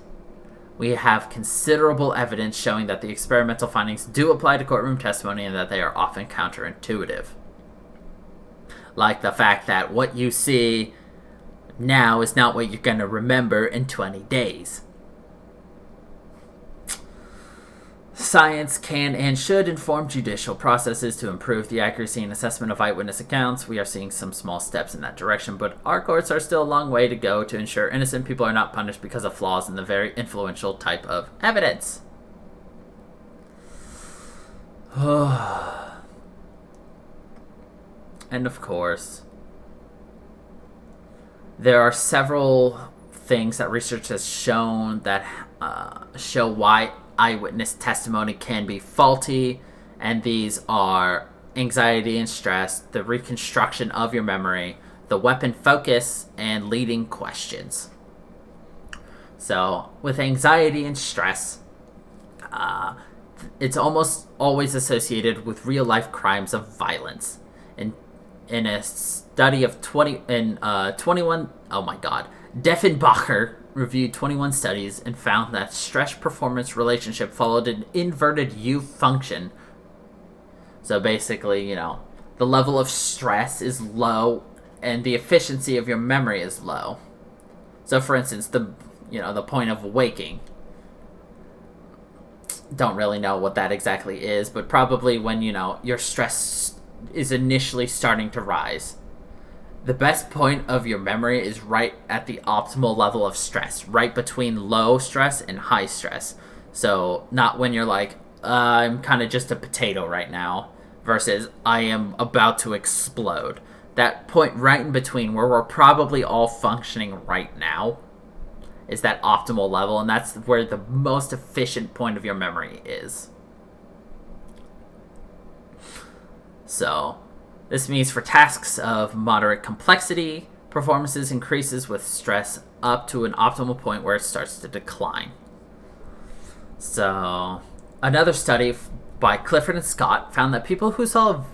we have considerable evidence showing that the experimental findings do apply to courtroom testimony and that they are often counterintuitive. Like the fact that what you see now is not what you're going to remember in 20 days. Science can and should inform judicial processes to improve the accuracy and assessment of eyewitness accounts. We are seeing some small steps in that direction, but our courts are still a long way to go to ensure innocent people are not punished because of flaws in the very influential type of evidence. And of course, there are several things that research has shown that show why eyewitness testimony can be faulty, and these are anxiety and stress, the reconstruction of your memory, the weapon focus, and leading questions. So, with anxiety and stress, it's almost always associated with real-life crimes of violence. In a study of 21, Deffenbacher reviewed 21 studies and found that stress-performance relationship followed an inverted U function. So basically, the level of stress is low and the efficiency of your memory is low. So for instance, the point of waking. Don't really know what that exactly is, but probably when, your stress is initially starting to rise. The best point of your memory is right at the optimal level of stress, right between low stress and high stress. So not when you're like, I'm kind of just a potato right now, versus I am about to explode. That point right in between where we're probably all functioning right now is that optimal level, and that's where the most efficient point of your memory is. So, this means for tasks of moderate complexity, performances increases with stress up to an optimal point where it starts to decline. So, another study by Clifford and Scott found that people who saw a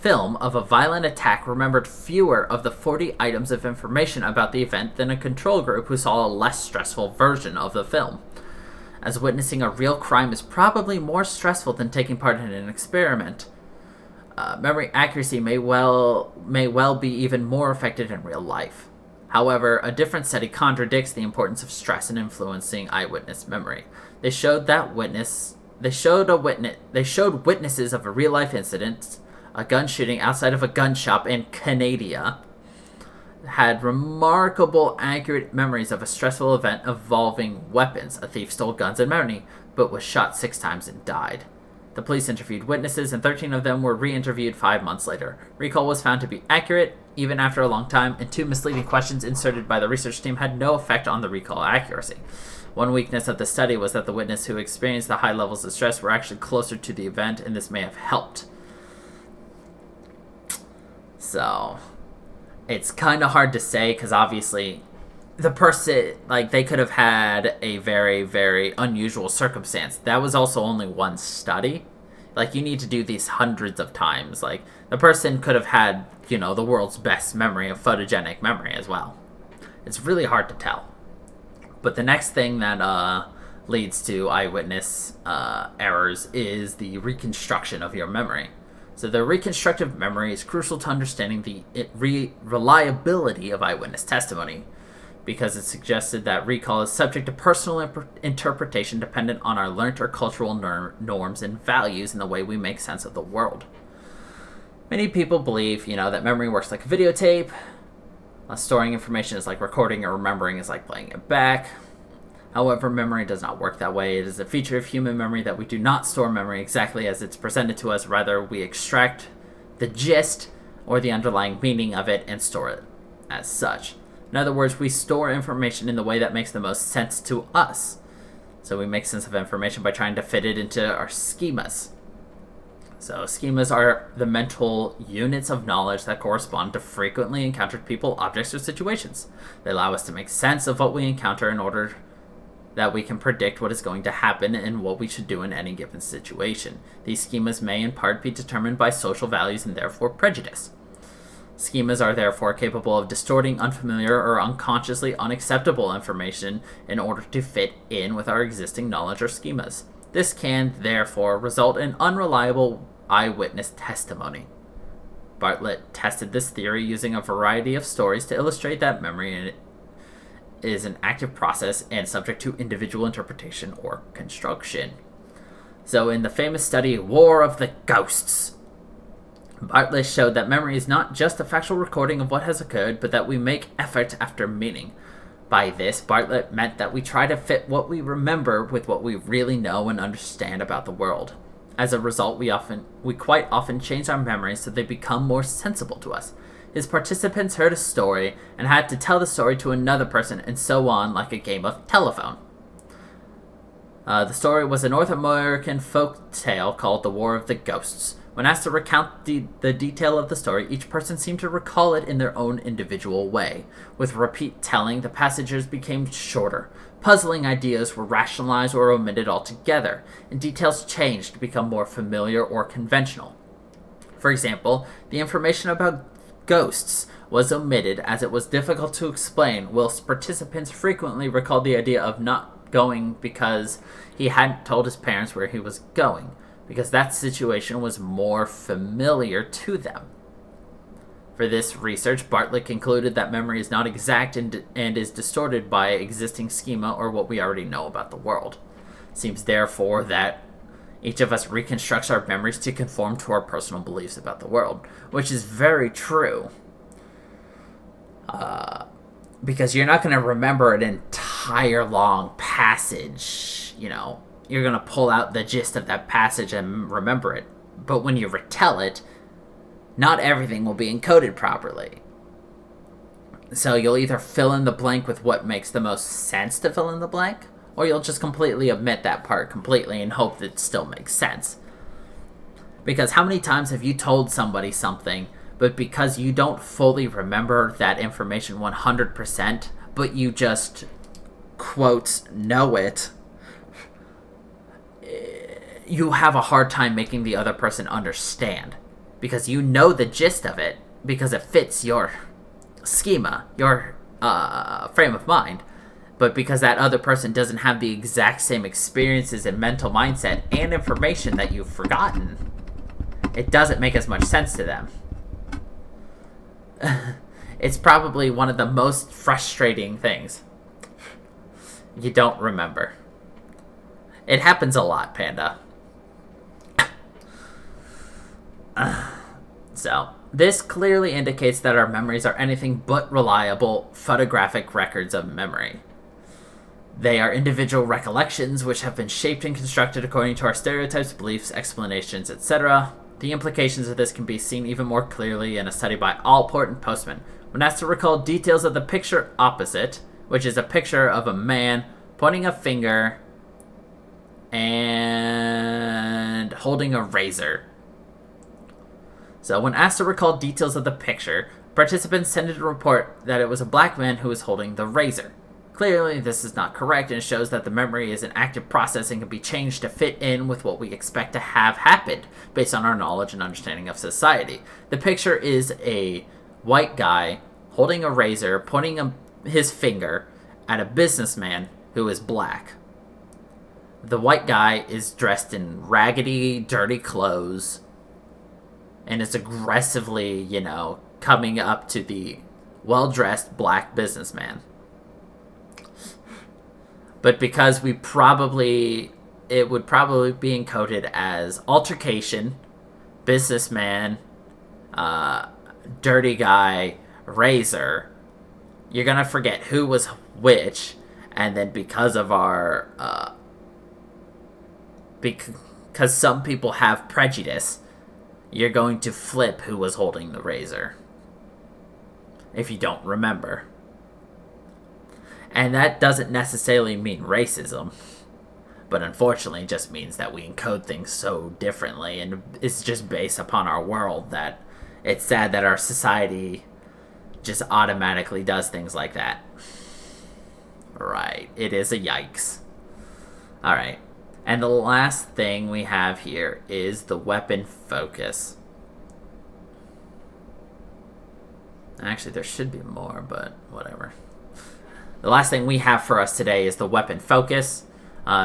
film of a violent attack remembered fewer of the 40 items of information about the event than a control group who saw a less stressful version of the film. As witnessing a real crime is probably more stressful than taking part in an experiment, memory accuracy may well be even more affected in real life. However, a different study contradicts the importance of stress in influencing eyewitness memory. They showed witnesses of a real life incident, a gun shooting outside of a gun shop in Canada, had remarkable accurate memories of a stressful event involving weapons. A thief stole guns and money, but was shot 6 times and died. The police interviewed witnesses, and 13 of them were re-interviewed 5 months later. Recall was found to be accurate, even after a long time, and 2 misleading questions inserted by the research team had no effect on the recall accuracy. One weakness of the study was that the witnesses who experienced the high levels of stress were actually closer to the event, and this may have helped. So, it's kind of hard to say, because obviously the person, they could have had a very, very unusual circumstance. That was also only one study. You need to do these hundreds of times. The person could have had, the world's best memory, a photogenic memory as well. It's really hard to tell. But the next thing that leads to eyewitness errors is the reconstruction of your memory. So the reconstructive memory is crucial to understanding the reliability of eyewitness testimony, because it suggested that recall is subject to personal interpretation dependent on our learnt or cultural norms and values in the way we make sense of the world. Many people believe, that memory works like a videotape. Storing information is like recording, or remembering is like playing it back. However, memory does not work that way. It is a feature of human memory that we do not store memory exactly as it's presented to us. Rather, we extract the gist or the underlying meaning of it and store it as such. In other words, we store information in the way that makes the most sense to us. So we make sense of information by trying to fit it into our schemas. So schemas are the mental units of knowledge that correspond to frequently encountered people, objects, or situations. They allow us to make sense of what we encounter in order that we can predict what is going to happen and what we should do in any given situation. These schemas may in part be determined by social values and therefore prejudice. Schemas are therefore capable of distorting unfamiliar or unconsciously unacceptable information in order to fit in with our existing knowledge or schemas. This can, therefore, result in unreliable eyewitness testimony. Bartlett tested this theory using a variety of stories to illustrate that memory is an active process and subject to individual interpretation or construction. So in the famous study War of the Ghosts, Bartlett showed that memory is not just a factual recording of what has occurred, but that we make effort after meaning. By this, Bartlett meant that we try to fit what we remember with what we really know and understand about the world. As a result, we quite often change our memories so they become more sensible to us. His participants heard a story and had to tell the story to another person and so on, like a game of telephone. The story was a North American folk tale called The War of the Ghosts. When asked to recount the detail of the story, each person seemed to recall it in their own individual way. With repeat telling, the passages became shorter. Puzzling ideas were rationalized or omitted altogether, and details changed to become more familiar or conventional. For example, the information about ghosts was omitted as it was difficult to explain, whilst participants frequently recalled the idea of not going because he hadn't told his parents where he was going, because that situation was more familiar to them. For this research, Bartlett concluded that memory is not exact and is distorted by existing schema or what we already know about the world. It seems therefore that each of us reconstructs our memories to conform to our personal beliefs about the world, which is very true. Because you're not going to remember an entire long passage, You're going to pull out the gist of that passage and remember it. But when you retell it, not everything will be encoded properly. So you'll either fill in the blank with what makes the most sense to fill in the blank, or you'll just completely omit that part completely and hope that it still makes sense. Because how many times have you told somebody something, but because you don't fully remember that information 100%, but you just, quote, know it, you have a hard time making the other person understand. Because you know the gist of it, because it fits your schema, your frame of mind. But because that other person doesn't have the exact same experiences and mental mindset and information that you've forgotten, it doesn't make as much sense to them. It's probably one of the most frustrating things. You don't remember. It happens a lot, Panda. So, this clearly indicates that our memories are anything but reliable photographic records of memory. They are individual recollections which have been shaped and constructed according to our stereotypes, beliefs, explanations, etc. The implications of this can be seen even more clearly in a study by Allport and Postman. When asked to recall details of the picture opposite, which is a picture of a man pointing a finger and holding a razor. So when asked to recall details of the picture, participants tended to report that it was a black man who was holding the razor. Clearly, this is not correct and shows that the memory is an active process and can be changed to fit in with what we expect to have happened based on our knowledge and understanding of society. The picture is a white guy holding a razor, pointing his finger at a businessman who is black. The white guy is dressed in raggedy, dirty clothes and is aggressively, coming up to the well-dressed black businessman. But because it would probably be encoded as altercation, businessman, dirty guy, razor, you're going to forget who was which, and then because of our, because some people have prejudice, you're going to flip who was holding the razor if you don't remember. And that doesn't necessarily mean racism, but unfortunately it just means that we encode things so differently, and it's just based upon our world that it's sad that our society just automatically does things like that. Right, it is a yikes. Alright, and the last thing we have here is the weapon focus. Actually, there should be more, but whatever. The last thing we have for us today is the weapon focus.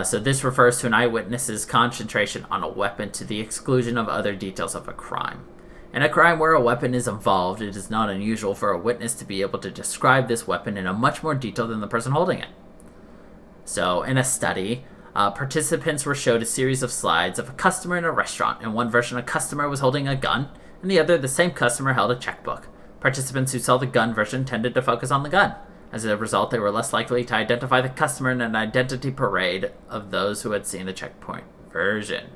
So this refers to an eyewitness's concentration on a weapon to the exclusion of other details of a crime. In a crime where a weapon is involved, it is not unusual for a witness to be able to describe this weapon in a much more detail than the person holding it. So, in a study, participants were showed a series of slides of a customer in a restaurant. In one version, a customer was holding a gun. In the other, the same customer held a checkbook. Participants who saw the gun version tended to focus on the gun. As a result, they were less likely to identify the customer in an identity parade of those who had seen the checkpoint version.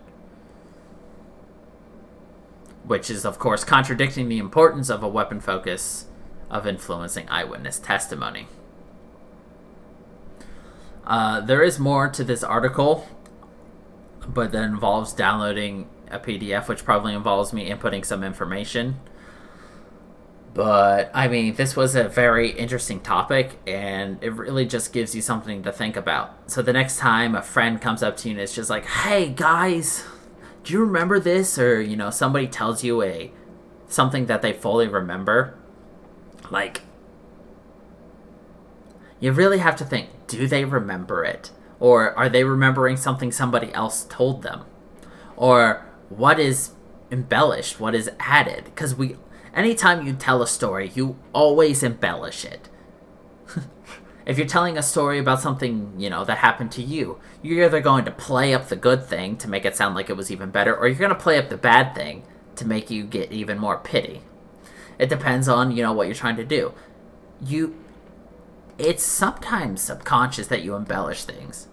Which is, of course, contradicting the importance of a weapon focus of influencing eyewitness testimony. There is more to this article, but that involves downloading a PDF, which probably involves me inputting some information. But, I mean, this was a very interesting topic, and it really just gives you something to think about. So the next time a friend comes up to you and it's just like, hey, guys, do you remember this? Or, somebody tells you something that they fully remember. Like, you really have to think, do they remember it? Or are they remembering something somebody else told them? Or what is embellished? What is added? Because anytime you tell a story, you always embellish it. If you're telling a story about something, that happened to you, you're either going to play up the good thing to make it sound like it was even better, or you're going to play up the bad thing to make you get even more pity. It depends on, what you're trying to do. It's sometimes subconscious that you embellish things,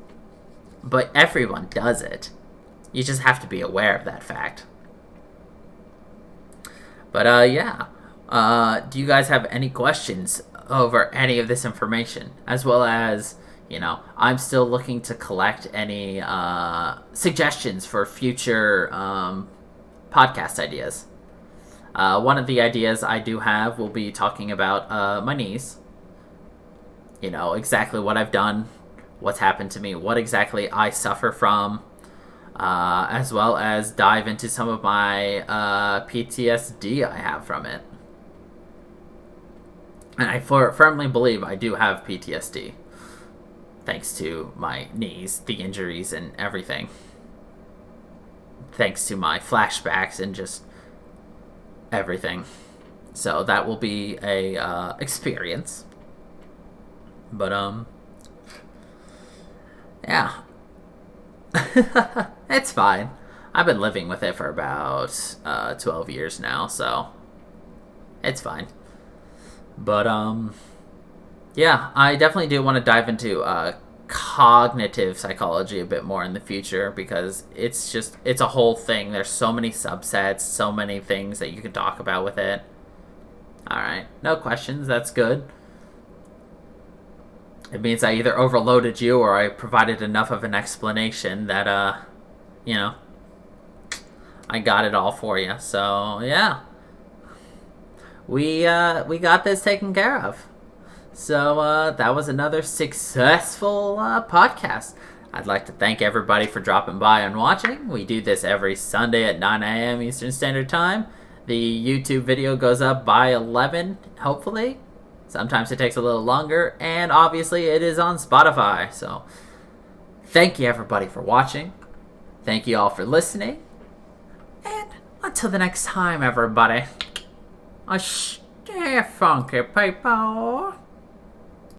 but everyone does it. You just have to be aware of that fact. But, yeah. Do you guys have any questions over any of this information? As well as, I'm still looking to collect any suggestions for future podcast ideas. One of the ideas I do have will be talking about my knees. Exactly what I've done, what's happened to me, what exactly I suffer from, as well as dive into some of my PTSD I have from it. And I firmly believe I do have PTSD, thanks to my knees, the injuries, and everything. Thanks to my flashbacks and just everything. So that will be a experience. But, yeah. It's fine. I've been living with it for about 12 years now, so it's fine. But, yeah, I definitely do want to dive into cognitive psychology a bit more in the future, because it's a whole thing. There's so many subsets, so many things that you can talk about with it. Alright, no questions, that's good. It means I either overloaded you or I provided enough of an explanation that, I got it all for you. So, yeah. We got this taken care of. So, that was another successful podcast. I'd like to thank everybody for dropping by and watching. We do this every Sunday at 9 a.m. Eastern Standard Time. The YouTube video goes up by 11, hopefully. Sometimes it takes a little longer, and obviously it is on Spotify. So, thank you everybody for watching. Thank you all for listening. And until the next time, everybody, stay funky, people.